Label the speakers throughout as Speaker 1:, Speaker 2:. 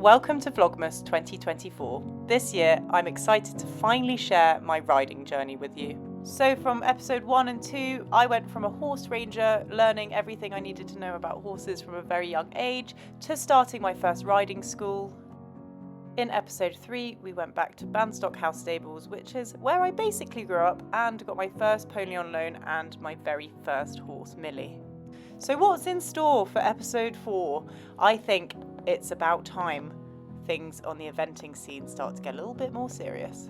Speaker 1: Welcome to Vlogmas 2024. This year, I'm excited to finally share my riding journey with you. So from episode 1 and 2, I went from a horse ranger, learning everything I needed to know about horses from a very young age, to starting my first riding school. In episode 3, we went back to Banstock House Stables, which is where I basically grew up and got my first pony on loan and my very first horse, Millie. So what's in store for episode 4? I think it's about time things on the eventing scene start to get a little bit more serious.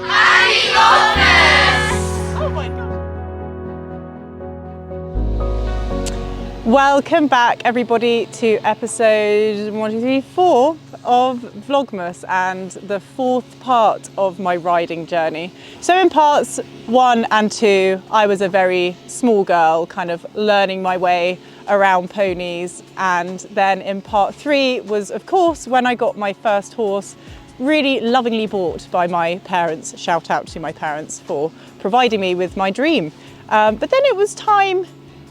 Speaker 2: Happy Vlogmas!
Speaker 1: Oh my god! Welcome back everybody to episode 4 of Vlogmas and the 4th part of my riding journey. So in parts 1 and 2, I was a very small girl, kind of learning my way around ponies, and then in part 3 was of course when I got my first horse, really lovingly bought by my parents. Shout out to my parents for providing me with my dream. But then it was time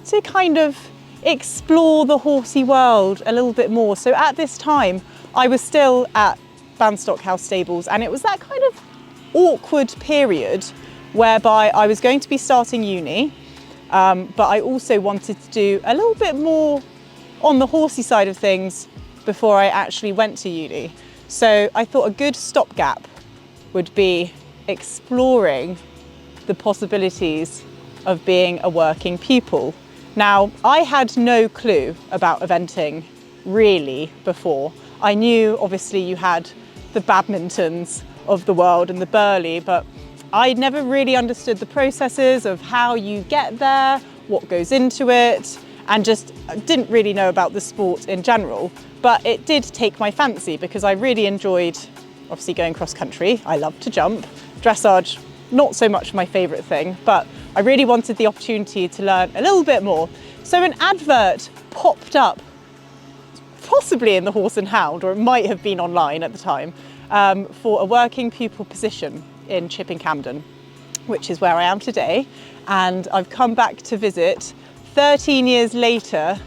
Speaker 1: to kind of explore the horsey world a little bit more. So at this time I was still at Banstock House Stables, and it was that kind of awkward period whereby I was going to be starting uni, but I also wanted to do a little bit more on the horsey side of things before I actually went to uni. So I thought a good stopgap would be exploring the possibilities of being a working pupil. Now, I had no clue about eventing really before. I knew obviously you had the badmintons of the world and the Burley, but I never really understood the processes of how you get there, what goes into it, and just didn't really know about the sport in general. But it did take my fancy because I really enjoyed obviously going cross country. I love to jump. Dressage, not so much my favourite thing, but I really wanted the opportunity to learn a little bit more. So an advert popped up, possibly in the Horse and Hound, or it might have been online at the time, for a working pupil position in Chipping Camden, which is where I am today. And I've come back to visit 13 years later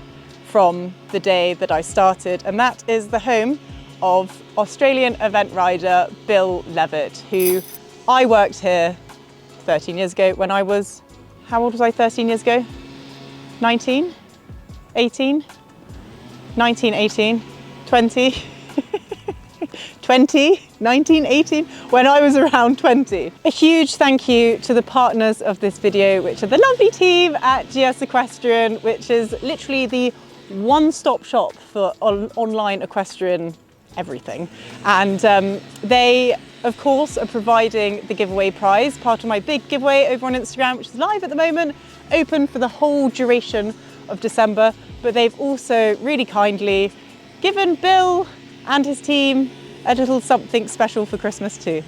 Speaker 1: from the day that I started, and that is the home of Australian event rider Bill Levett, who I worked here 13 years ago when I was, how old was I 13 years ago? 19? 18? 19, 18, 20? 20, 19, 18, when I was around 20. A huge thank you to the partners of this video, which are the lovely team at GS Equestrian, which is literally the one-stop shop for online equestrian everything. And they, of course, are providing the giveaway prize, part of my big giveaway over on Instagram, which is live at the moment, open for the whole duration of December. But they've also really kindly given Bill and his team a little something special for Christmas too.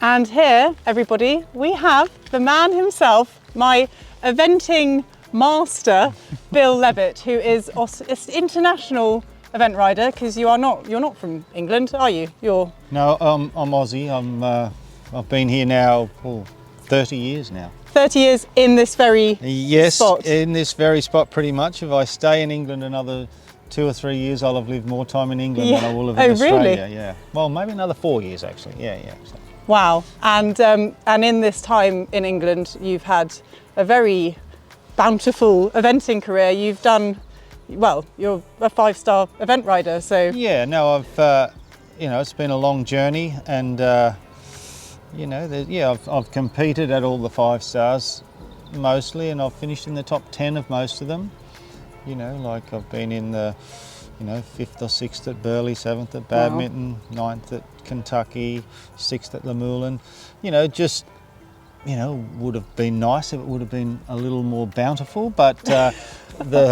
Speaker 1: And here, everybody, we have the man himself, my eventing master, Bill Levett, who is an international event rider, because you're not from England, are you?
Speaker 3: No, I'm Aussie. I've been here now for 30 years now.
Speaker 1: 30 years in this very spot?
Speaker 3: Yes, in this very spot pretty much. If I stay in England another 2 or 3 years, I'll have lived more time in England than I will have in Australia.
Speaker 1: Really?
Speaker 3: Yeah. Well, maybe another 4 years actually. Yeah. So.
Speaker 1: Wow. And in this time in England, you've had a very bountiful eventing career. You've done, well, you're a 5-star event rider, so.
Speaker 3: Yeah, no, I've, it's been a long journey, and, I've competed at all the 5 stars mostly, and I've finished in the top 10 of most of them. Like I've been in the, 5th or 6th at Burley, 7th at Badminton, wow. 9th at Kentucky, 6th at Lemulan. Would have been nice if it would have been a little more bountiful, but the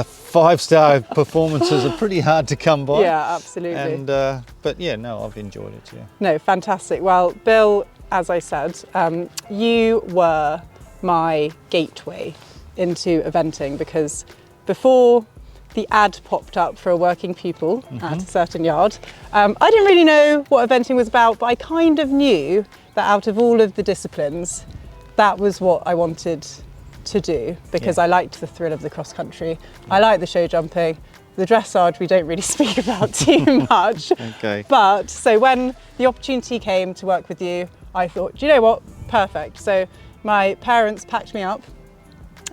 Speaker 3: 5-star performances are pretty hard to come by.
Speaker 1: Yeah, absolutely.
Speaker 3: And but yeah, no, I've enjoyed it. Yeah.
Speaker 1: No, fantastic. Well, Bill, as I said, you were my gateway into eventing, because before the ad popped up for a working pupil at a certain yard. I didn't really know what eventing was about, but I kind of knew that out of all of the disciplines, that was what I wanted to do, because I liked the thrill of the cross country. I like the show jumping. The dressage we don't really speak about too much.
Speaker 3: Okay.
Speaker 1: But so when the opportunity came to work with you, I thought, do you know what? Perfect. So my parents packed me up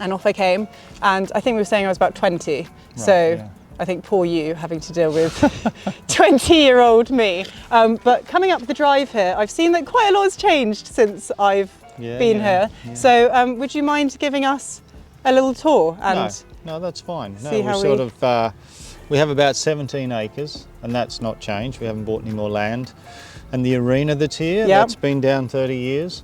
Speaker 1: and off I came. And I think we were saying I was about 20. Right, so I think poor you having to deal with 20-year-old me. But coming up the drive here, I've seen that quite a lot has changed since I've been here. Yeah. So would you mind giving us a little tour? And
Speaker 3: no, that's fine. No,
Speaker 1: see how
Speaker 3: we have about 17 acres, and that's not changed. We haven't bought any more land. And the arena that's here, that's been down 30 years.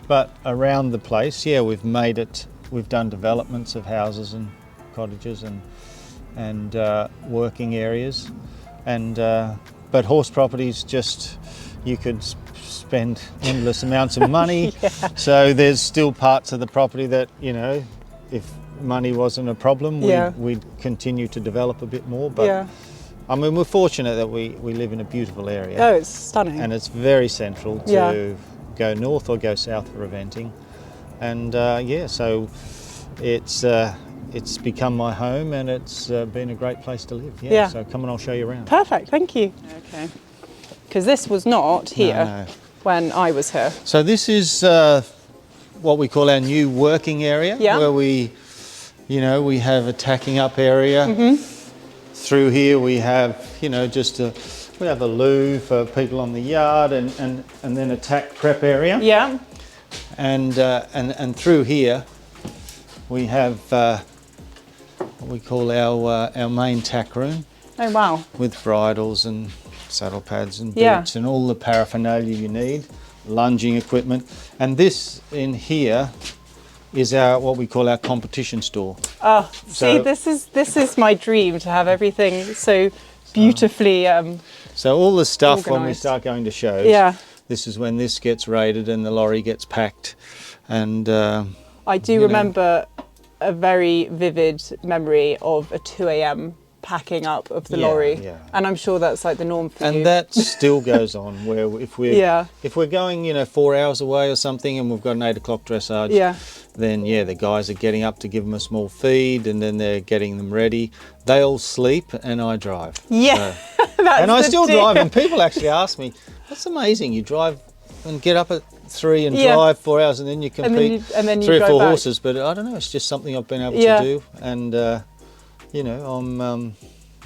Speaker 3: But around the place, we've made it. We've done developments of houses and cottages and working areas. And but horse properties, just you could spend endless amounts of money. So there's still parts of the property that, you know, if money wasn't a problem, we'd continue to develop a bit more. But I mean, we're fortunate that we live in a beautiful area.
Speaker 1: Oh, it's stunning.
Speaker 3: And it's very central to go north or go south for eventing. And so it's become my home, and it's been a great place to live. So come and I'll show you around.
Speaker 1: Perfect, thank you. Okay. Because this was not here when I was here.
Speaker 3: So this is what we call our new working area, where we have a tacking up area. Through here we have, we have a loo for people on the yard, and then a tack prep area.
Speaker 1: Yeah.
Speaker 3: And through here we have what we call our main tack room.
Speaker 1: Oh wow.
Speaker 3: With bridles and saddle pads and boots and all the paraphernalia you need, lunging equipment. And this in here is what we call our competition store. Oh,
Speaker 1: see, this is my dream, to have everything so beautifully
Speaker 3: so all the stuff
Speaker 1: organised.
Speaker 3: When we start going to shows, this is when this gets raided and the lorry gets packed. And
Speaker 1: I do remember a very vivid memory of a 2 a.m. packing up of the lorry, and I'm sure that's like the norm for you.
Speaker 3: And that still goes on, where if we're going 4 hours away or something, and we've got an 8 o'clock dressage, then the guys are getting up to give them a small feed, and then they're getting them ready. They all sleep and I drive. And I still drive, and people actually ask me, that's amazing, you drive and get up at 3 and drive 4 hours, and then you compete
Speaker 1: and then you
Speaker 3: 3 or 4
Speaker 1: back.
Speaker 3: horses. But I don't know, it's just something I've been able to do. And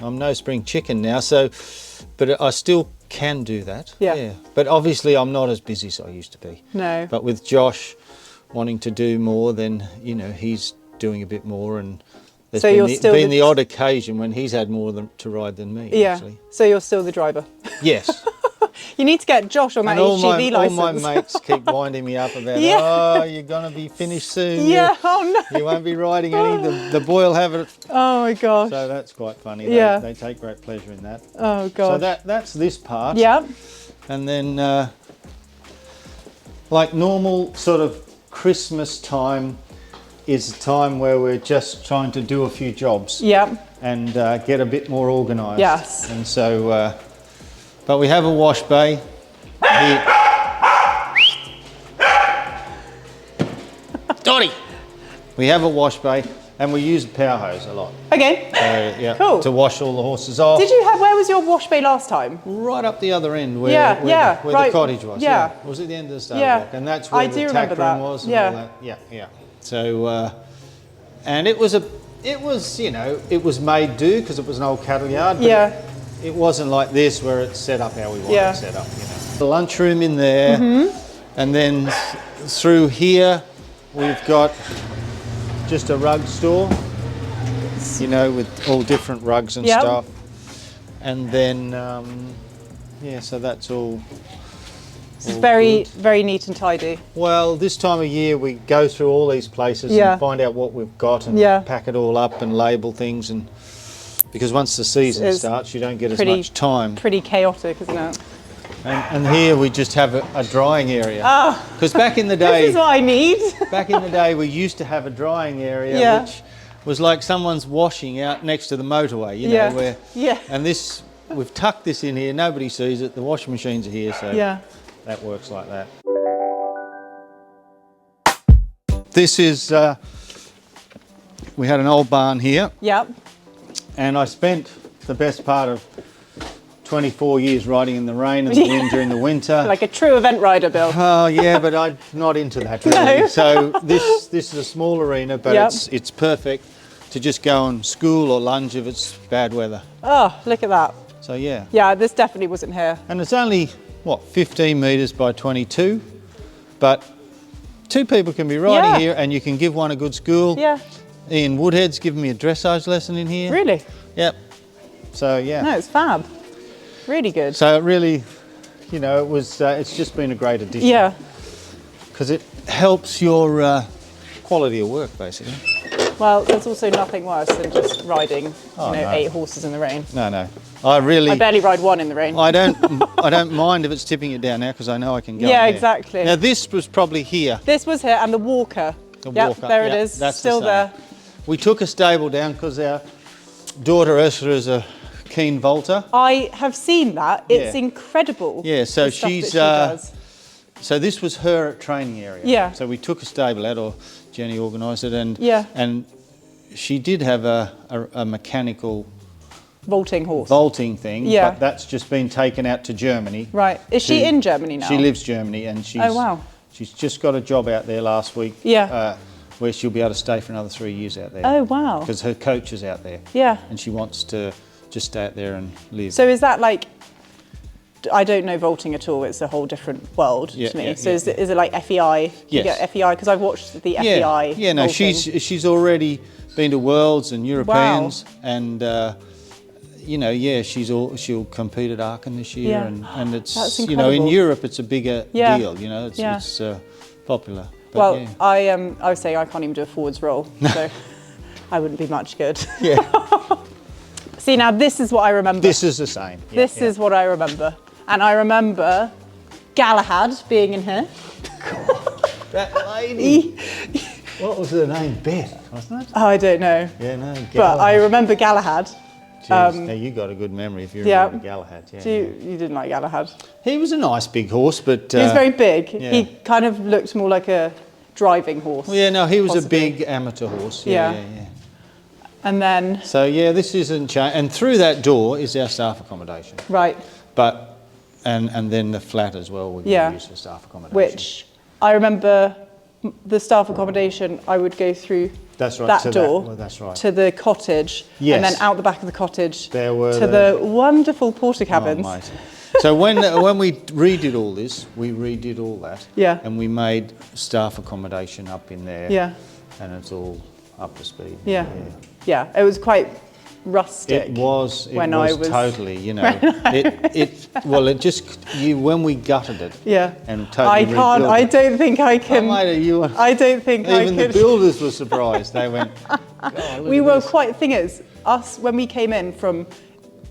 Speaker 3: I'm no spring chicken now, but I still can do that. But obviously I'm not as busy as I used to be.
Speaker 1: No.
Speaker 3: But with Josh wanting to do more, then he's doing a bit more, and there's been the odd occasion when he's had more to ride than me. Actually.
Speaker 1: So you're still the driver.
Speaker 3: Yes.
Speaker 1: You need to get Josh on that HGV license.
Speaker 3: All my mates keep winding me up about, oh, you're going to be finished soon.
Speaker 1: Oh no.
Speaker 3: You won't be riding any. The boy will have it.
Speaker 1: Oh my gosh.
Speaker 3: So that's quite funny. They take great pleasure in that.
Speaker 1: Oh gosh.
Speaker 3: So that's this part.
Speaker 1: Yeah.
Speaker 3: And then like normal sort of Christmas time is a time where we're just trying to do a few jobs.
Speaker 1: Yeah.
Speaker 3: And get a bit more organised.
Speaker 1: Yes.
Speaker 3: And so, but we have a wash bay here. Dotty! We have a wash bay, and we use a power hose a lot.
Speaker 1: Okay. Cool.
Speaker 3: To wash all the horses off.
Speaker 1: Where was your wash bay last time?
Speaker 3: Right up the other end where the cottage was. It was at the end of the stable block, and that's where the tack room was and all that. Yeah. So, and it was made do because it was an old cattle yard. But it wasn't like this where it's set up how we want it set up. The lunchroom in there, and then through here we've got just a rug store, with all different rugs and stuff. And then, so that's all.
Speaker 1: It's very, very neat and tidy.
Speaker 3: Well, this time of year we go through all these places and find out what we've got and pack it all up and label things, and because once the season starts, you don't get as much time.
Speaker 1: Pretty chaotic, isn't it?
Speaker 3: And here we just have a drying area. Because back in the day,
Speaker 1: this is what I need.
Speaker 3: Back in the day, we used to have a drying area, was like someone's washing out next to the motorway, you know,
Speaker 1: Yeah.
Speaker 3: where.
Speaker 1: Yeah.
Speaker 3: And this, we've tucked this in here. Nobody sees it. The washing machines are here, so
Speaker 1: Yeah.
Speaker 3: that works like that. This is. We had an old barn here,
Speaker 1: Yep.
Speaker 3: and I spent the best part of 24 years riding in the rain and the wind during the winter.
Speaker 1: Like a true event rider, Bill.
Speaker 3: Oh yeah, but I'm not into that really.
Speaker 1: No.
Speaker 3: So this is a small arena, but
Speaker 1: Yep.
Speaker 3: it's perfect to just go and school or lunge if it's bad weather.
Speaker 1: Oh, look at that.
Speaker 3: So yeah.
Speaker 1: Yeah, this definitely wasn't here.
Speaker 3: And it's only, what, 15 metres by 22, but 2 people can be riding
Speaker 1: Yeah.
Speaker 3: here and you can give one a good school.
Speaker 1: Yeah.
Speaker 3: Ian Woodhead's given me a dressage lesson in here.
Speaker 1: Really?
Speaker 3: Yep. So yeah.
Speaker 1: No, it's fab. Really good.
Speaker 3: So it really, you know, it was, it's just been a great addition.
Speaker 1: Yeah.
Speaker 3: Because it helps your quality of work, basically.
Speaker 1: Well, there's also nothing worse than just riding,
Speaker 3: Oh,
Speaker 1: you know,
Speaker 3: no.
Speaker 1: 8 horses in the rain.
Speaker 3: No. I really,
Speaker 1: I barely ride one in the rain.
Speaker 3: I don't mind if it's tipping it down now because I know I can go.
Speaker 1: Yeah,
Speaker 3: there.
Speaker 1: exactly.
Speaker 3: Now this was probably here.
Speaker 1: This was here, and the walker.
Speaker 3: The
Speaker 1: Yep,
Speaker 3: walker,
Speaker 1: there it
Speaker 3: yeah,
Speaker 1: is,
Speaker 3: that's the
Speaker 1: still
Speaker 3: same.
Speaker 1: there.
Speaker 3: We took a stable down because our daughter Ursula is a keen vaulter.
Speaker 1: I have seen that. It's
Speaker 3: Yeah.
Speaker 1: incredible.
Speaker 3: Yeah, so
Speaker 1: the stuff that
Speaker 3: she's,
Speaker 1: she does.
Speaker 3: So this was her training area.
Speaker 1: Yeah.
Speaker 3: So we took a stable out, or Jenny organised it, and
Speaker 1: Yeah.
Speaker 3: and she did have a mechanical
Speaker 1: Vaulting horse.
Speaker 3: vaulting thing,
Speaker 1: Yeah.
Speaker 3: but that's just been taken out to Germany.
Speaker 1: Right. Is she
Speaker 3: to-
Speaker 1: in Germany now?
Speaker 3: She lives Germany, and she's
Speaker 1: Oh, wow.
Speaker 3: she's just got a job out there last week.
Speaker 1: Yeah.
Speaker 3: Where she'll be able to stay for another 3 years out there.
Speaker 1: Oh, wow.
Speaker 3: Because her coach is out there.
Speaker 1: Yeah.
Speaker 3: And she wants to just stay out there and live.
Speaker 1: So is that like, I don't know vaulting at all. It's a whole different world
Speaker 3: Yeah,
Speaker 1: to me.
Speaker 3: yeah,
Speaker 1: So
Speaker 3: yeah,
Speaker 1: is it like FEI? You
Speaker 3: Yes.
Speaker 1: get FEI because I've watched the FEI.
Speaker 3: Yeah, no,
Speaker 1: vaulting.
Speaker 3: she's already been to Worlds and Europeans, and you know, yeah, she'll compete at Aachen this year,
Speaker 1: Yeah.
Speaker 3: and it's
Speaker 1: That's
Speaker 3: you know, in
Speaker 1: incredible.
Speaker 3: Europe it's a bigger
Speaker 1: Yeah.
Speaker 3: deal, you know, it's
Speaker 1: Yeah.
Speaker 3: popular. But
Speaker 1: Well,
Speaker 3: yeah.
Speaker 1: I would say I can't even do a forwards roll, so I wouldn't be much good.
Speaker 3: Yeah.
Speaker 1: See, now this is what I remember.
Speaker 3: This is the same. Yeah,
Speaker 1: This
Speaker 3: yeah.
Speaker 1: is what I remember. And I remember Galahad being in here.
Speaker 3: That lady. What was her name? Beth, wasn't it?
Speaker 1: Oh, I don't know.
Speaker 3: Yeah, no.
Speaker 1: But I remember Galahad.
Speaker 3: Jeez, now you got a good memory if you
Speaker 1: yeah.
Speaker 3: remember Galahad. Yeah.
Speaker 1: You didn't like Galahad.
Speaker 3: He was a nice big horse, but
Speaker 1: He was very big.
Speaker 3: yeah.
Speaker 1: He kind of looked more like a driving horse.
Speaker 3: well, yeah, no, he was
Speaker 1: possibly.
Speaker 3: a big amateur horse.
Speaker 1: Yeah.
Speaker 3: Yeah.
Speaker 1: And then,
Speaker 3: So yeah, this isn't changed, and through that door is our staff accommodation.
Speaker 1: right,
Speaker 3: But and then the flat as well we
Speaker 1: Yeah.
Speaker 3: use for staff accommodation.
Speaker 1: which I remember the staff accommodation, I would go through
Speaker 3: That's right,
Speaker 1: that
Speaker 3: to that-
Speaker 1: door
Speaker 3: well, that's right.
Speaker 1: to the cottage,
Speaker 3: Yes.
Speaker 1: and then out the back of the cottage
Speaker 3: There were
Speaker 1: to the wonderful porta cabins.
Speaker 3: Oh, mate. So when we redid all this, we redid all that.
Speaker 1: Yeah.
Speaker 3: And we made staff accommodation up in there.
Speaker 1: Yeah.
Speaker 3: And it's all up to speed.
Speaker 1: Yeah. Yeah, it was quite rustic.
Speaker 3: It was
Speaker 1: when I was-
Speaker 3: totally, you know, it just, when we gutted it.
Speaker 1: Yeah.
Speaker 3: And totally
Speaker 1: I can't,
Speaker 3: rebuilt
Speaker 1: I
Speaker 3: it.
Speaker 1: don't think I
Speaker 3: Oh,
Speaker 1: can,
Speaker 3: mate, you
Speaker 1: I don't think I
Speaker 3: even
Speaker 1: could.
Speaker 3: the builders were surprised. They went, "God, look
Speaker 1: We
Speaker 3: at
Speaker 1: were
Speaker 3: this."
Speaker 1: quite, thing is, us, when we came in from,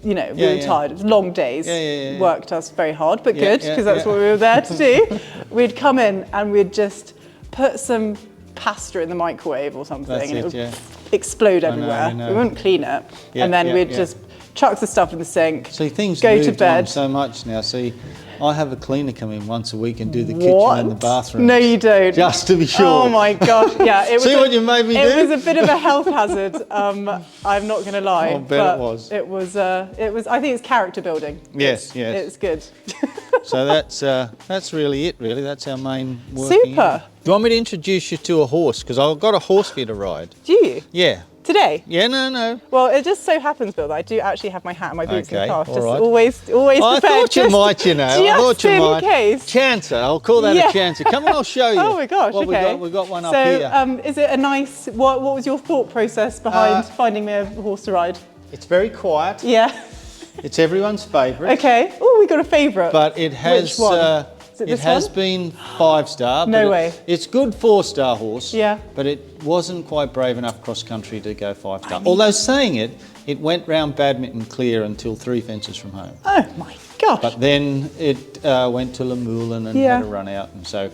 Speaker 1: you know, we
Speaker 3: Yeah,
Speaker 1: were
Speaker 3: yeah.
Speaker 1: tired, it was long days,
Speaker 3: Yeah.
Speaker 1: worked us very hard, but
Speaker 3: Yeah,
Speaker 1: good,
Speaker 3: yeah,
Speaker 1: because that's
Speaker 3: yeah.
Speaker 1: what we were there to do. We'd come in and we'd just put some pasta in the microwave or something,
Speaker 3: That's
Speaker 1: and
Speaker 3: it,
Speaker 1: would
Speaker 3: yeah.
Speaker 1: explode
Speaker 3: know,
Speaker 1: everywhere.
Speaker 3: I know.
Speaker 1: We wouldn't clean it.
Speaker 3: Yeah,
Speaker 1: and then
Speaker 3: yeah,
Speaker 1: we'd
Speaker 3: yeah.
Speaker 1: just chuck the stuff in the sink,
Speaker 3: See, things
Speaker 1: go
Speaker 3: moved
Speaker 1: to bed.
Speaker 3: on so much now. See, I have a cleaner come in once a week and do the kitchen
Speaker 1: What?
Speaker 3: and the bathroom.
Speaker 1: No, you don't.
Speaker 3: Just to be sure.
Speaker 1: Oh my gosh, yeah. It was
Speaker 3: See what you made me
Speaker 1: It
Speaker 3: do?
Speaker 1: was a bit of a health hazard. I'm not going to lie.
Speaker 3: I'll bet
Speaker 1: but
Speaker 3: it was.
Speaker 1: It was. I think it's character building.
Speaker 3: Yes, yes.
Speaker 1: It's good.
Speaker 3: So that's really it. Really, that's our main working
Speaker 1: Super.
Speaker 3: area. Do you want me to introduce you to a horse? Because I've got a horse for you to ride.
Speaker 1: Do you
Speaker 3: Yeah.
Speaker 1: today?
Speaker 3: Yeah. No.
Speaker 1: Well, it just so happens, Bill, that I do actually have my hat and my boots in
Speaker 3: Okay,
Speaker 1: the car.
Speaker 3: all
Speaker 1: Just
Speaker 3: right.
Speaker 1: always
Speaker 3: I
Speaker 1: prepared.
Speaker 3: thought you
Speaker 1: just-
Speaker 3: might, you know. I
Speaker 1: Just
Speaker 3: thought you
Speaker 1: in
Speaker 3: might.
Speaker 1: case.
Speaker 3: Chancer. I'll call that
Speaker 1: Yeah.
Speaker 3: a chancer. Come on, I'll show you.
Speaker 1: Oh my gosh,
Speaker 3: what
Speaker 1: okay.
Speaker 3: We got one up
Speaker 1: so,
Speaker 3: here.
Speaker 1: is it a nice? What was your thought process behind finding me a horse to ride?
Speaker 3: It's very quiet.
Speaker 1: Yeah.
Speaker 3: It's everyone's favourite.
Speaker 1: Okay. Oh, we got a favourite.
Speaker 3: But it has.
Speaker 1: Which one? Is it
Speaker 3: It
Speaker 1: this
Speaker 3: has
Speaker 1: one?
Speaker 3: been 5-star.
Speaker 1: No
Speaker 3: but
Speaker 1: way.
Speaker 3: It's good 4-star horse.
Speaker 1: Yeah.
Speaker 3: But it wasn't quite brave enough cross country to go 5-star. Although saying it, it went round badminton clear until 3 fences from home.
Speaker 1: Oh my gosh.
Speaker 3: But then it went to Lamoulan and
Speaker 1: Yeah.
Speaker 3: had a run out, and so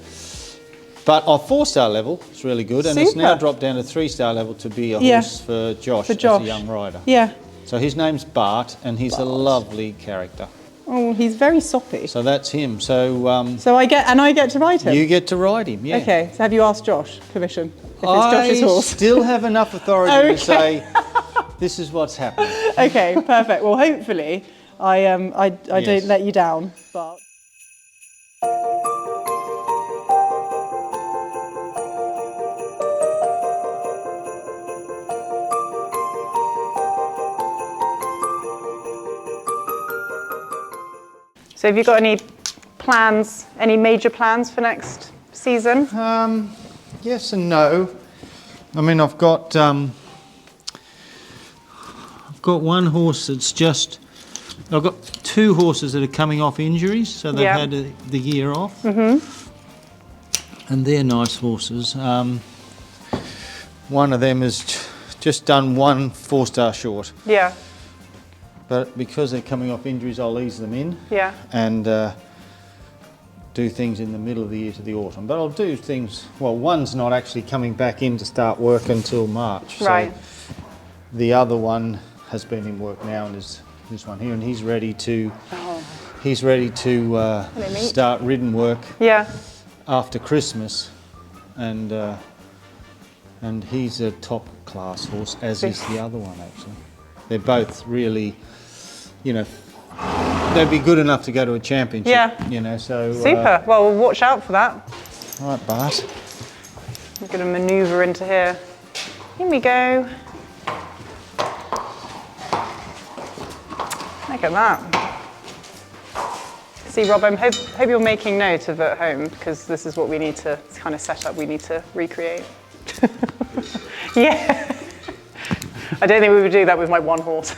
Speaker 3: But off 4-star level, it's really good, and it's now
Speaker 1: Super.
Speaker 3: dropped down to 3-star level to be a
Speaker 1: Yeah.
Speaker 3: horse for Josh,
Speaker 1: For
Speaker 3: as
Speaker 1: Josh.
Speaker 3: a young rider.
Speaker 1: Yeah.
Speaker 3: So his name's Bart, and he's a lovely character.
Speaker 1: Oh, he's very soppy.
Speaker 3: So that's him. So
Speaker 1: So I get to ride him?
Speaker 3: you get to ride him, yeah.
Speaker 1: Okay, so have you asked Josh permission? If it's
Speaker 3: I
Speaker 1: Josh's horse?
Speaker 3: still have enough authority
Speaker 1: Okay.
Speaker 3: to say, this is what's happening.
Speaker 1: Okay, perfect. Well, hopefully I
Speaker 3: Yes.
Speaker 1: don't let you down, Bart. So have you got any plans, any major plans for next season?
Speaker 3: Yes and no. I mean, I've got one horse that's just. I've got 2 horses that are coming off injuries, so they've
Speaker 1: Yeah.
Speaker 3: had the year off, and they're nice horses. One of them has just done 1 4-star short,
Speaker 1: Yeah,
Speaker 3: but because they're coming off injuries, I'll ease them in
Speaker 1: yeah,
Speaker 3: and do things in the middle of the year to the autumn. But I'll do things. Well, one's not actually coming back in to start work until March.
Speaker 1: right.
Speaker 3: So the other one has been in work now, and is this one here, and he's ready to.
Speaker 1: Oh.
Speaker 3: He's ready to
Speaker 1: Hello, mate.
Speaker 3: start ridden work
Speaker 1: Yeah,
Speaker 3: after Christmas, and he's a top class horse, as is the other one actually. They're both really, you know, they'd be good enough to go to a championship.
Speaker 1: Yeah.
Speaker 3: You know, so.
Speaker 1: super. Well, we'll watch out for that.
Speaker 3: All right, Bart.
Speaker 1: I'm going to manoeuvre into here. Here we go. Look at that. See, Rob, I hope you're making note of at home, because this is what we need to kind of set up. We need to recreate. Yeah. I don't think we would do that with my one horse.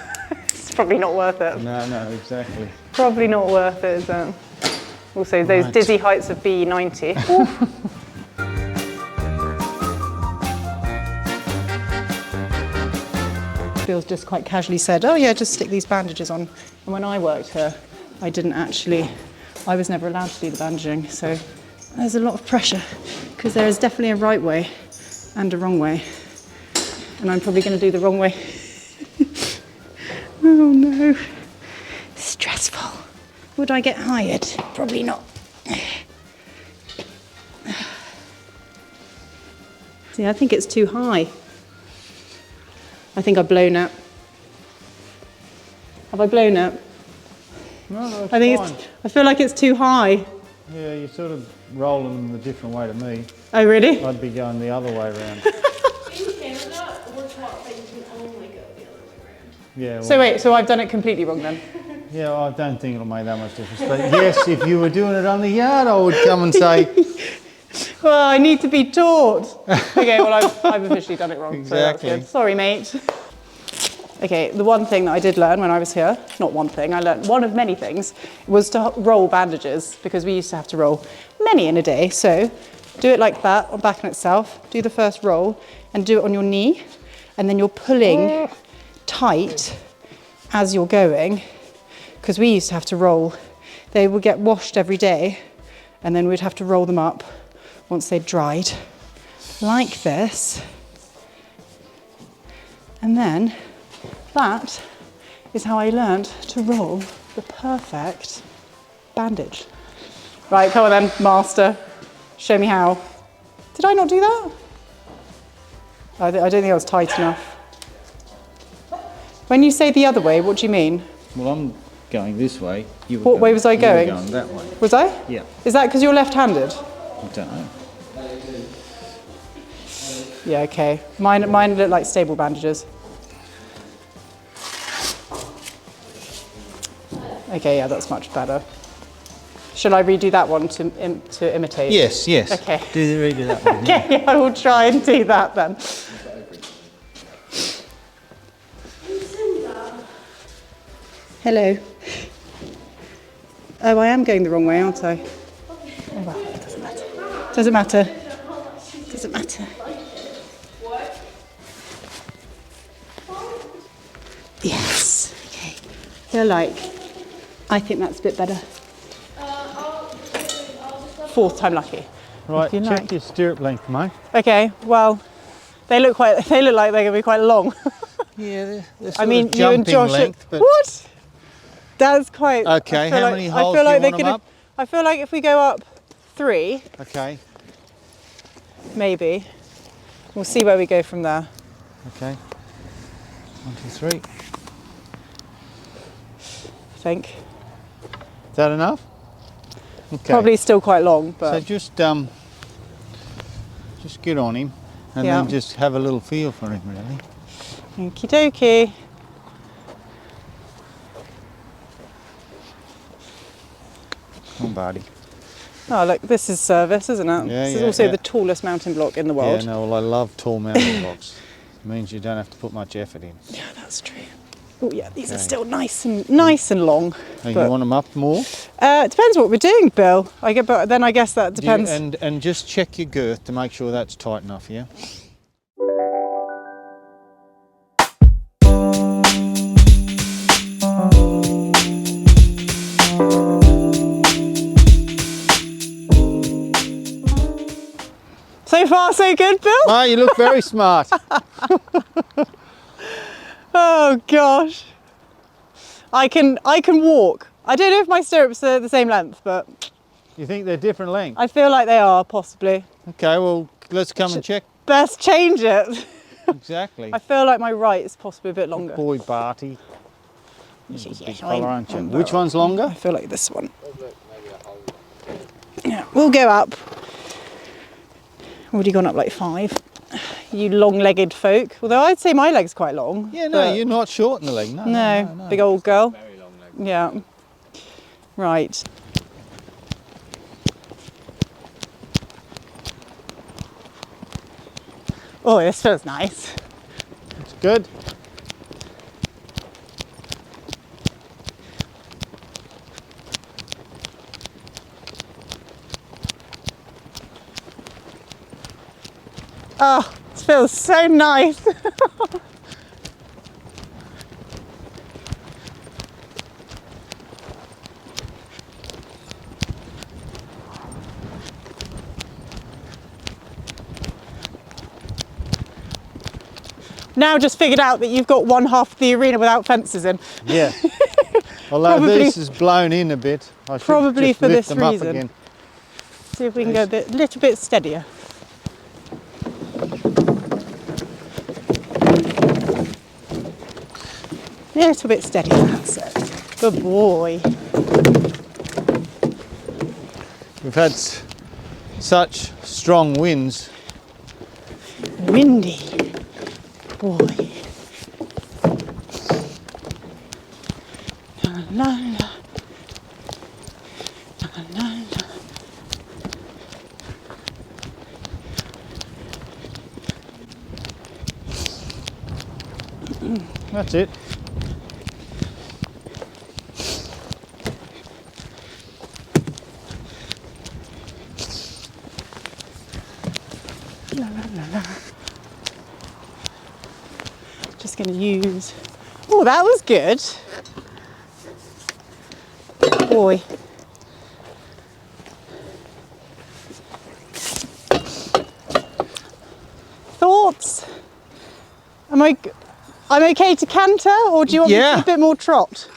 Speaker 1: It's probably not worth it.
Speaker 3: No, exactly.
Speaker 1: Probably not worth it, is it? Also, those
Speaker 3: Right.
Speaker 1: dizzy heights of B90. Oof. Bill's just quite casually said, oh yeah, just stick these bandages on. And when I worked here, I was never allowed to do the bandaging. So there's a lot of pressure, because there is definitely a right way and a wrong way. And I'm probably going to do the wrong way. Oh no. Stressful. Would I get hired? Probably not. See, I think it's too high. I think I've blown it. Have I blown it?
Speaker 3: No, it's
Speaker 1: I think
Speaker 3: fine.
Speaker 1: I feel like it's too high.
Speaker 3: Yeah, you're sort of rolling them the different way to me.
Speaker 1: Oh really?
Speaker 3: I'd be going the other way around. Yeah. Well,
Speaker 1: So wait, so I've done it completely wrong then?
Speaker 3: yeah, I don't think it'll make that much difference. But yes, if you were doing it on the yard, I would come and say,
Speaker 1: Well, I need to be taught. Okay, well I've officially done it wrong. So that's
Speaker 3: Exactly.
Speaker 1: good. Sorry, mate. Okay, the one thing that I did learn when I was here, not one thing, I learned one of many things, was to roll bandages, because we used to have to roll many in a day. So do it like that, on back on itself, do the first roll, and do it on your knee, and then you're pulling tight as you're going, because we used to have to roll. They would get washed every day, and then we'd have to roll them up once they'd dried, like this. And then that is how I learned to roll the perfect bandage. Right, come on then, master. Show me how. Did I not do that? I don't think I was tight enough. When you say the other way, what do you mean?
Speaker 3: well, I'm going this way. You were
Speaker 1: What way was I
Speaker 3: you were
Speaker 1: going?
Speaker 3: going that way.
Speaker 1: Was I?
Speaker 3: Yeah.
Speaker 1: Is that because you're left-handed?
Speaker 3: I don't know.
Speaker 1: Yeah, okay. Mine look like stable bandages. Okay, yeah, that's much better. Shall I redo that one to imitate?
Speaker 3: Yes.
Speaker 1: Okay.
Speaker 3: Redo that one.
Speaker 1: Okay, yeah, I will try and do that then. Hello. Oh, I am going the wrong way, aren't I? Oh well, it doesn't matter. Doesn't matter. Doesn't matter. Yes. Okay. They're like, I think that's a bit better. Fourth time lucky.
Speaker 3: Right,
Speaker 1: you
Speaker 3: check
Speaker 1: like.
Speaker 3: your stirrup length, mate.
Speaker 1: Okay, well, they look like they're going to be quite long.
Speaker 3: Yeah, they're
Speaker 1: I mean, you and
Speaker 3: jumping
Speaker 1: Josh.
Speaker 3: length, but
Speaker 1: What? That's quite.
Speaker 3: okay.
Speaker 1: I feel
Speaker 3: How
Speaker 1: like,
Speaker 3: many
Speaker 1: I
Speaker 3: holes
Speaker 1: feel
Speaker 3: do
Speaker 1: like
Speaker 3: you
Speaker 1: they're
Speaker 3: want them
Speaker 1: gonna.
Speaker 3: up?
Speaker 1: I feel like if we go up 3,
Speaker 3: Okay,
Speaker 1: maybe, we'll see where we go from there.
Speaker 3: okay. 1, 2, 3.
Speaker 1: I think
Speaker 3: Is that enough? Okay.
Speaker 1: probably still quite long, but
Speaker 3: So just get on him, and
Speaker 1: Yeah.
Speaker 3: then just have a little feel for him, really.
Speaker 1: okie dokie.
Speaker 3: Come on, Barty.
Speaker 1: Oh look, this is service, isn't it?
Speaker 3: Yeah,
Speaker 1: This is
Speaker 3: yeah,
Speaker 1: also
Speaker 3: yeah.
Speaker 1: the tallest mountain block in the
Speaker 3: Yeah,
Speaker 1: world.
Speaker 3: no, well, I love tall mountain blocks. It means you don't have to put much effort in.
Speaker 1: Yeah, that's true. Oh yeah, these are
Speaker 3: Okay.
Speaker 1: still nice and long.
Speaker 3: Hey,
Speaker 1: but-
Speaker 3: you want them up more?
Speaker 1: It depends what we're doing, Bill. But then I guess that depends.
Speaker 3: And just check your girth to make sure that's tight enough, yeah?
Speaker 1: So far, so good, Bill.
Speaker 3: Ah, you look very smart.
Speaker 1: Oh gosh, I can walk. I don't know if my stirrups are the same length, but
Speaker 3: You think they're different lengths?
Speaker 1: I feel like they are possibly.
Speaker 3: Okay, well, let's come and check.
Speaker 1: Best change it.
Speaker 3: Exactly.
Speaker 1: I feel like my right is possibly a bit longer.
Speaker 3: Boy, Barty.
Speaker 1: Yeah,
Speaker 3: Big
Speaker 1: I'm-
Speaker 3: fella, aren't you?
Speaker 1: I'm
Speaker 3: Which
Speaker 1: about-
Speaker 3: one's longer?
Speaker 1: I feel like this one. Yeah, we'll go up. Already gone up like 5. You long-legged folk. Although I'd say my leg's quite long.
Speaker 3: Yeah, no,
Speaker 1: but-
Speaker 3: you're not short in the leg. No,
Speaker 1: No, big old girl.
Speaker 4: Very long leg.
Speaker 1: Yeah. Right. Oh, this feels nice.
Speaker 3: It's good.
Speaker 1: Oh, this feels so nice. Now just figured out that you've got one half of the arena without fences in.
Speaker 3: Yeah. Although
Speaker 1: Probably-
Speaker 3: this is blown in a bit. I should
Speaker 1: Probably
Speaker 3: just
Speaker 1: for
Speaker 3: lift
Speaker 1: this
Speaker 3: them up
Speaker 1: reason.
Speaker 3: again.
Speaker 1: See if we can go a little bit steadier. Yeah, a little bit steadier, that's it. Good boy.
Speaker 3: We've had such strong winds.
Speaker 1: Windy. Boy. La, la, la. La, la, la.
Speaker 3: That's it.
Speaker 1: Just going to use. Oh, that was good. Boy. Thoughts? I'm okay to canter, or do you want me to
Speaker 3: Yeah.
Speaker 1: do a bit more trot?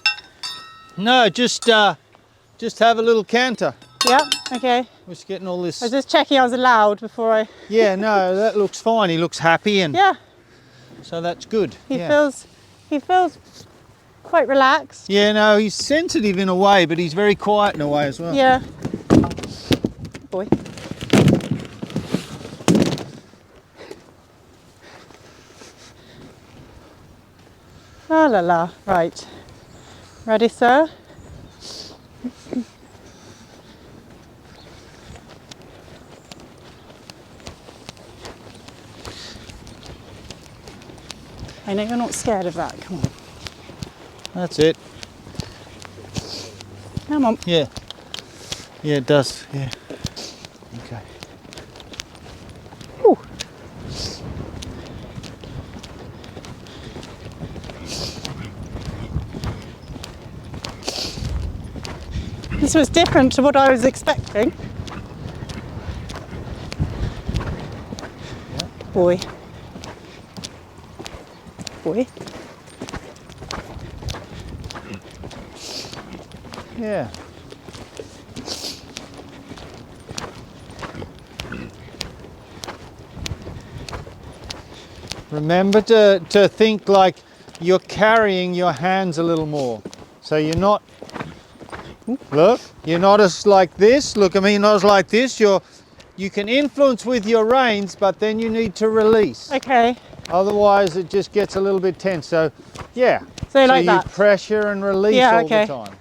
Speaker 3: No, just have a little canter.
Speaker 1: Yeah. Okay.
Speaker 3: We're just getting all this.
Speaker 1: I was just checking I was allowed before I.
Speaker 3: Yeah, no, that looks fine. He looks happy, and
Speaker 1: Yeah.
Speaker 3: so that's good.
Speaker 1: He
Speaker 3: yeah.
Speaker 1: feels quite relaxed.
Speaker 3: Yeah, no, he's sensitive in a way, but he's very quiet in a way as well.
Speaker 1: Yeah. Boy. La la la. Right. Ready, sir? I know you're not scared of that. Come on.
Speaker 3: That's it.
Speaker 1: Come on.
Speaker 3: Yeah. Yeah, it does. Yeah. Okay.
Speaker 1: Ooh. This was different to what I was expecting. boy. Boy.
Speaker 3: Yeah. Remember to think like you're carrying your hands a little more. So you're not, look, you're not as like this. Look at me, not as like this. You can influence with your reins, but then you need to release.
Speaker 1: Okay.
Speaker 3: Otherwise it just gets a little bit tense. So yeah.
Speaker 1: So like
Speaker 3: you
Speaker 1: that.
Speaker 3: pressure and release
Speaker 1: Yeah,
Speaker 3: all
Speaker 1: okay.
Speaker 3: the time.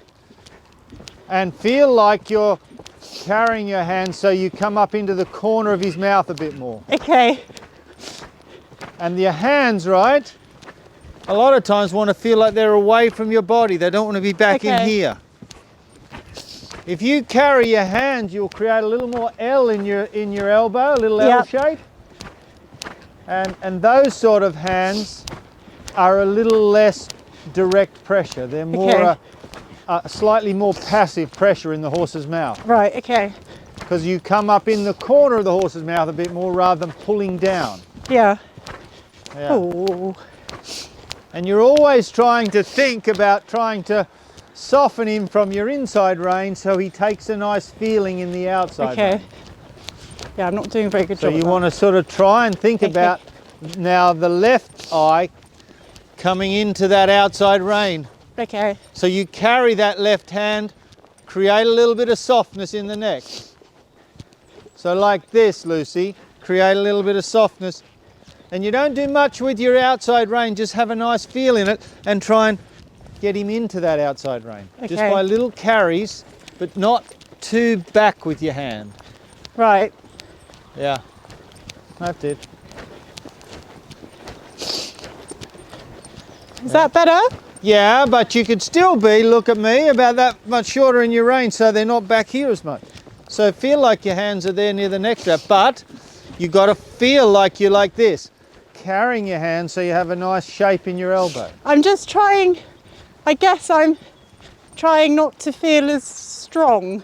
Speaker 3: And feel like you're carrying your hands so you come up into the corner of his mouth a bit more.
Speaker 1: Okay.
Speaker 3: And your hands, right, a lot of times want to feel like they're away from your body. They don't want to be back in here. If you carry your hands, you'll create a little more L in your elbow, a little L shape. And those sort of hands are a little less direct pressure. They're more a slightly more passive pressure in the horse's mouth.
Speaker 1: Right, okay.
Speaker 3: Because you come up in the corner of the horse's mouth a bit more rather than pulling down.
Speaker 1: Yeah.
Speaker 3: Yeah.
Speaker 1: Ooh.
Speaker 3: And you're always trying to think about trying to soften him from your inside rein so he takes a nice feeling in the outside rein.
Speaker 1: Yeah, I'm not doing a very good job.
Speaker 3: So you want to sort of try and think about now the left eye coming into that outside rein.
Speaker 1: Okay.
Speaker 3: So you carry that left hand, create a little bit of softness in the neck. So like this, Lucy, create a little bit of softness. And you don't do much with your outside rein, just have a nice feel in it and try and get him into that outside rein. Just by little carries, but not too back with your hand.
Speaker 1: Right.
Speaker 3: Yeah, that's it.
Speaker 1: Is that better?
Speaker 3: Yeah, but you could still be, look at me, about that much shorter in your rein so they're not back here as much. So feel like your hands are there near the neck strap, but you've got to feel like you're like this, carrying your hands so you have a nice shape in your elbow.
Speaker 1: I'm just trying, I guess I'm trying not to feel as strong.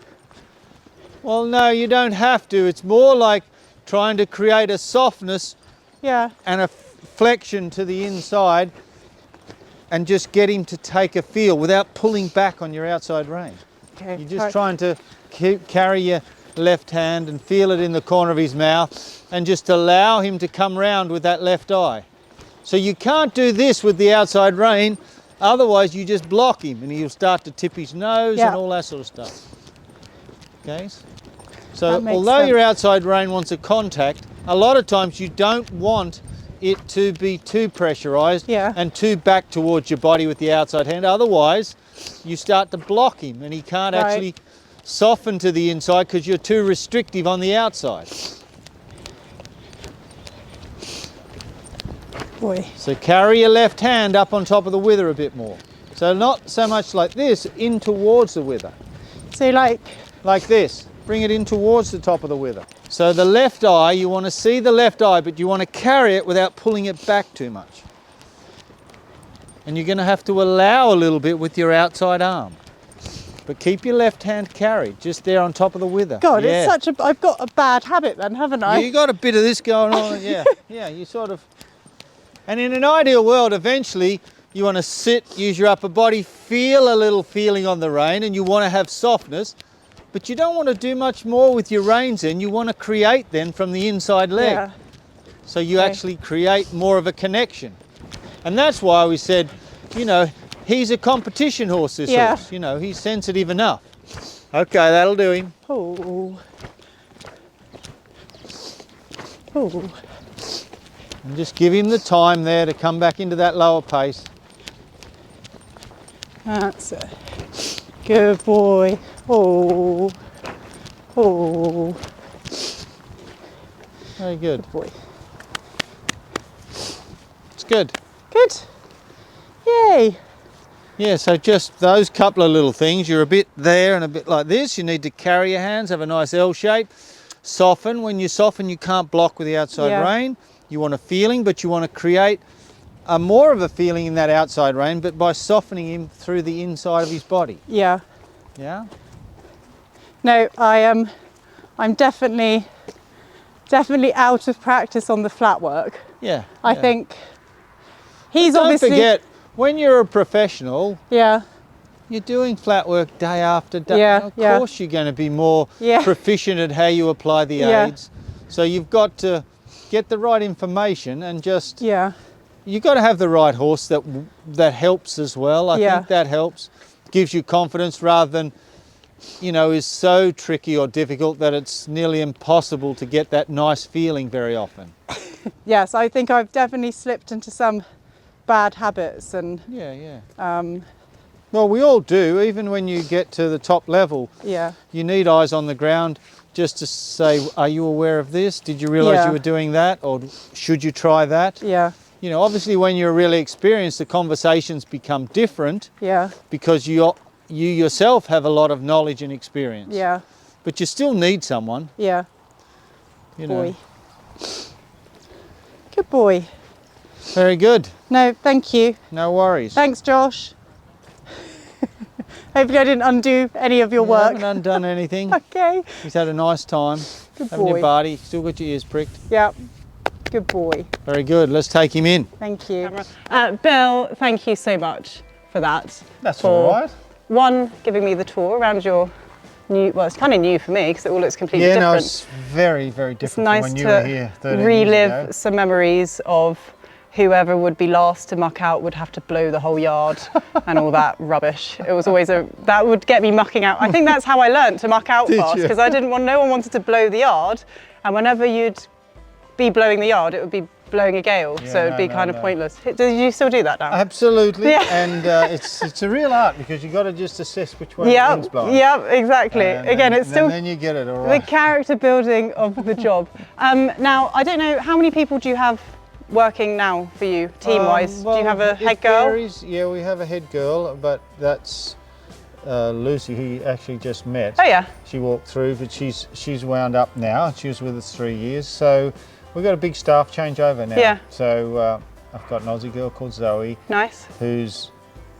Speaker 3: Well, no, you don't have to. It's more like trying to create a softness and a flexion to the inside and just get him to take a feel without pulling back on your outside rein.
Speaker 1: Okay.
Speaker 3: You're just trying to carry your left hand and feel it in the corner of his mouth and just allow him to come round with that left eye. So you can't do this with the outside rein, otherwise you just block him and he'll start to tip his nose and all that sort of stuff. Okay? So although your outside rein wants a contact, a lot of times you don't want it to be too pressurized and too back towards your body with the outside hand. Otherwise, you start to block him and he can't actually soften to the inside because you're too restrictive on the outside.
Speaker 1: Boy.
Speaker 3: So carry your left hand up on top of the wither a bit more. So not so much like this, in towards the wither.
Speaker 1: So like
Speaker 3: this. Bring it in towards the top of the wither. So the left eye, you want to see the left eye, but you want to carry it without pulling it back too much. And you're going to have to allow a little bit with your outside arm. But keep your left hand carried, just there on top of the wither.
Speaker 1: God, it's such a, I've got a bad habit then, haven't I?
Speaker 3: Yeah, you got a bit of this going on, yeah, you sort of. And in an ideal world, eventually, you want to sit, use your upper body, feel a little feeling on the rein, and you want to have softness. But you don't want to do much more with your reins in. You want to create then from the inside leg.
Speaker 1: Yeah.
Speaker 3: So you actually create more of a connection. And that's why we said, you know, he's a competition horse, this horse. You know, he's sensitive enough. Okay, that'll do him.
Speaker 1: Oh. Oh.
Speaker 3: And just give him the time there to come back into that lower pace.
Speaker 1: That's it. Good boy. Oh. Oh.
Speaker 3: Very good.
Speaker 1: Good boy.
Speaker 3: It's good.
Speaker 1: Good. Yay.
Speaker 3: Yeah, so just those couple of little things. You're a bit there and a bit like this. You need to carry your hands, have a nice L shape. Soften. When you soften, you can't block with the outside rein. You want a feeling, but you want to create more of a feeling in that outside rein, but by softening him through the inside of his body.
Speaker 1: Yeah.
Speaker 3: Yeah?
Speaker 1: No, I'm definitely definitely out of practice on the flat work.
Speaker 3: Yeah.
Speaker 1: I think he's
Speaker 3: Don't
Speaker 1: obviously...
Speaker 3: forget, when you're a professional,
Speaker 1: Yeah,
Speaker 3: you're doing flat work day after day.
Speaker 1: Yeah,
Speaker 3: Of
Speaker 1: yeah.
Speaker 3: course you're going to be more
Speaker 1: Yeah.
Speaker 3: proficient at how you apply the
Speaker 1: Yeah.
Speaker 3: aids. So you've got to get the right information and just,
Speaker 1: yeah,
Speaker 3: you've got to have the right horse that helps as well. I
Speaker 1: Yeah.
Speaker 3: think that helps, gives you confidence rather than, you know, is so tricky or difficult that it's nearly impossible to get that nice feeling very often.
Speaker 1: yes, I think I've definitely slipped into some bad habits and
Speaker 3: Yeah.
Speaker 1: um,
Speaker 3: Well, we all do, even when you get to the top level.
Speaker 1: yeah,
Speaker 3: You need eyes on the ground just to say, are you aware of this? Did you realise
Speaker 1: Yeah.
Speaker 3: you were doing that? Or should you try that?
Speaker 1: yeah,
Speaker 3: You know, obviously when you're really experienced, the conversations become different
Speaker 1: yeah,
Speaker 3: because you yourself have a lot of knowledge and experience.
Speaker 1: yeah,
Speaker 3: But you still need someone,
Speaker 1: yeah.
Speaker 3: you know.
Speaker 1: Boy. Good boy.
Speaker 3: Very good.
Speaker 1: No, thank you.
Speaker 3: No worries.
Speaker 1: Thanks, Josh. Hopefully I didn't undo any of your
Speaker 3: You
Speaker 1: work.
Speaker 3: haven't undone anything.
Speaker 1: Okay.
Speaker 3: He's had a nice time.
Speaker 1: Good
Speaker 3: Haven't
Speaker 1: boy.
Speaker 3: you, Barty? Still got your ears pricked.
Speaker 1: Yeah. Good boy.
Speaker 3: Very good. Let's take him in.
Speaker 1: Thank you. Bill, thank you so much for that.
Speaker 3: That's
Speaker 1: For
Speaker 3: all right.
Speaker 1: One, giving me the tour around your new, well, it's kind of new for me because it all looks completely
Speaker 3: Yeah,
Speaker 1: different.
Speaker 3: no, it's very, very different
Speaker 1: It's
Speaker 3: from
Speaker 1: nice
Speaker 3: when you
Speaker 1: to
Speaker 3: were here 13
Speaker 1: relive
Speaker 3: years ago.
Speaker 1: some memories of whoever would be last to muck out would have to blow the whole yard and all that rubbish. It was always that would get me mucking out. I think that's how I learnt to muck out
Speaker 3: Did
Speaker 1: fast
Speaker 3: you?
Speaker 1: because no one wanted to blow the yard, and whenever you'd be blowing the yard, it would be blowing a gale,
Speaker 3: Yeah,
Speaker 1: so it'd be kind of pointless. Do you still do that now?
Speaker 3: Absolutely,
Speaker 1: Yeah.
Speaker 3: and it's a real art because you've got to just assess which way the
Speaker 1: Yeah,
Speaker 3: wind's blowing.
Speaker 1: yeah, exactly.
Speaker 3: And
Speaker 1: Again, it's still
Speaker 3: then you get it all
Speaker 1: the
Speaker 3: right.
Speaker 1: character building of the job. Now, I don't know, how many people do you have working now for you, team-wise?
Speaker 3: Well,
Speaker 1: do you have a
Speaker 3: it
Speaker 1: head girl?
Speaker 3: varies. Yeah, we have a head girl, but that's Lucy, who you actually just met.
Speaker 1: Oh yeah.
Speaker 3: She walked through, but she's wound up now. She was with us 3 years, so we've got a big staff changeover now.
Speaker 1: Yeah.
Speaker 3: So I've got an Aussie girl called Zoe,
Speaker 1: Nice.
Speaker 3: who's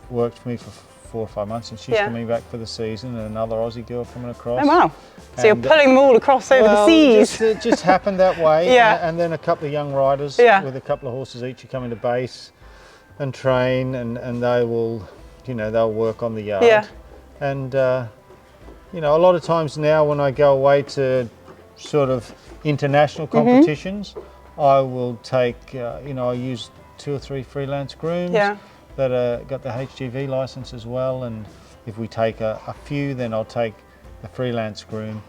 Speaker 3: worked for me for 4 or 5 months, and she's
Speaker 1: Yeah.
Speaker 3: coming back for the season, and another Aussie girl coming across.
Speaker 1: Oh wow. So
Speaker 3: And,
Speaker 1: you're pulling them all across over the seas.
Speaker 3: It just happened that way.
Speaker 1: Yeah.
Speaker 3: And then a couple of young riders
Speaker 1: Yeah.
Speaker 3: with a couple of horses each who come into base and train, and they will, you know, they'll work on the yard.
Speaker 1: Yeah.
Speaker 3: And you know, a lot of times now when I go away to sort of international
Speaker 1: Mm-hmm.
Speaker 3: competitions, I will take, you know, I use 2 or 3 freelance grooms
Speaker 1: Yeah.
Speaker 3: that got the HGV license as well. And if we take a few, then I'll take the freelance groom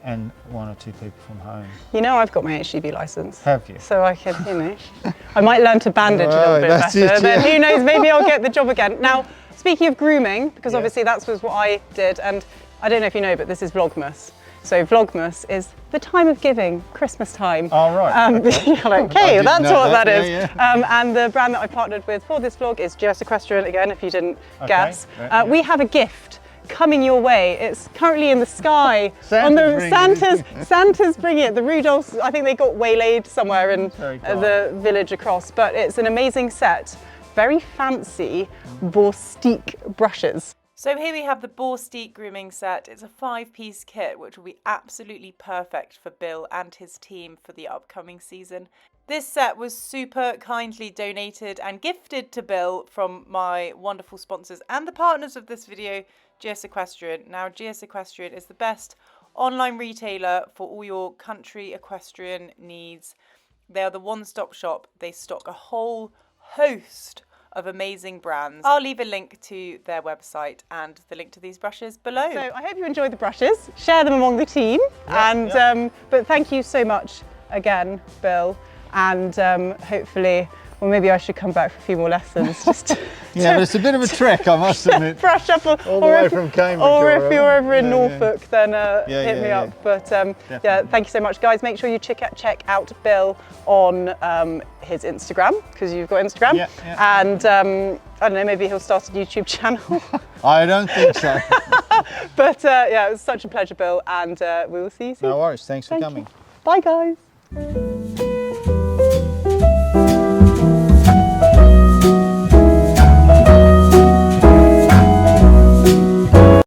Speaker 3: and 1 or 2 people from home.
Speaker 1: You know, I've got my HGV license.
Speaker 3: Have you?
Speaker 1: So I can, you know, I might learn to bandage a
Speaker 3: Right,
Speaker 1: little bit
Speaker 3: that's
Speaker 1: better.
Speaker 3: it,
Speaker 1: Then
Speaker 3: yeah.
Speaker 1: who knows, maybe I'll get the job again. Now, speaking of grooming, because
Speaker 3: Yeah.
Speaker 1: obviously that was what I did, and I don't know if you know, but this is Vlogmas. So Vlogmas is the time of giving, Christmas time.
Speaker 3: Oh, right.
Speaker 1: You're like,
Speaker 3: I
Speaker 1: okay,
Speaker 3: didn't
Speaker 1: that's
Speaker 3: know
Speaker 1: what
Speaker 3: that.
Speaker 1: that is.
Speaker 3: Yeah,
Speaker 1: And the brand that I partnered with for this vlog is GS Equestrian, again, if you didn't guess.
Speaker 3: right, yeah.
Speaker 1: We have a gift coming your way. It's currently in the sky.
Speaker 3: Santa's bringing it.
Speaker 1: Santa's bringing it. The Rudolphs, I think they got waylaid somewhere in
Speaker 3: Very kind.
Speaker 1: the village across, but it's an amazing set. Very fancy Borstique brushes. So here we have the Borstique grooming set. It's a 5-piece kit, which will be absolutely perfect for Bill and his team for the upcoming season. This set was super kindly donated and gifted to Bill from my wonderful sponsors and the partners of this video, GS Equestrian. Now, GS Equestrian is the best online retailer for all your country equestrian needs. They are the one-stop shop. They stock a whole host of amazing brands. I'll leave a link to their website and the link to these brushes below. So I hope you enjoyed the brushes. Share them among the team. But thank you so much again, Bill. And hopefully, well, maybe I should come back for a few more lessons. Just
Speaker 3: Yeah, but it's a bit of a trek, I must admit.
Speaker 1: brush up,
Speaker 3: All the way from Cambridge.
Speaker 1: or if you're over in
Speaker 3: Yeah,
Speaker 1: Norfolk, then hit me
Speaker 3: yeah.
Speaker 1: up. But yeah, thank you so much, guys. Make sure you check out Bill on his Instagram, because you've got Instagram.
Speaker 3: Yeah.
Speaker 1: And I don't know, maybe he'll start a YouTube channel.
Speaker 3: I don't think so.
Speaker 1: But yeah, it was such a pleasure, Bill, and we will see you soon.
Speaker 3: No worries. Thanks for
Speaker 1: Thank
Speaker 3: coming.
Speaker 1: you. Bye, guys.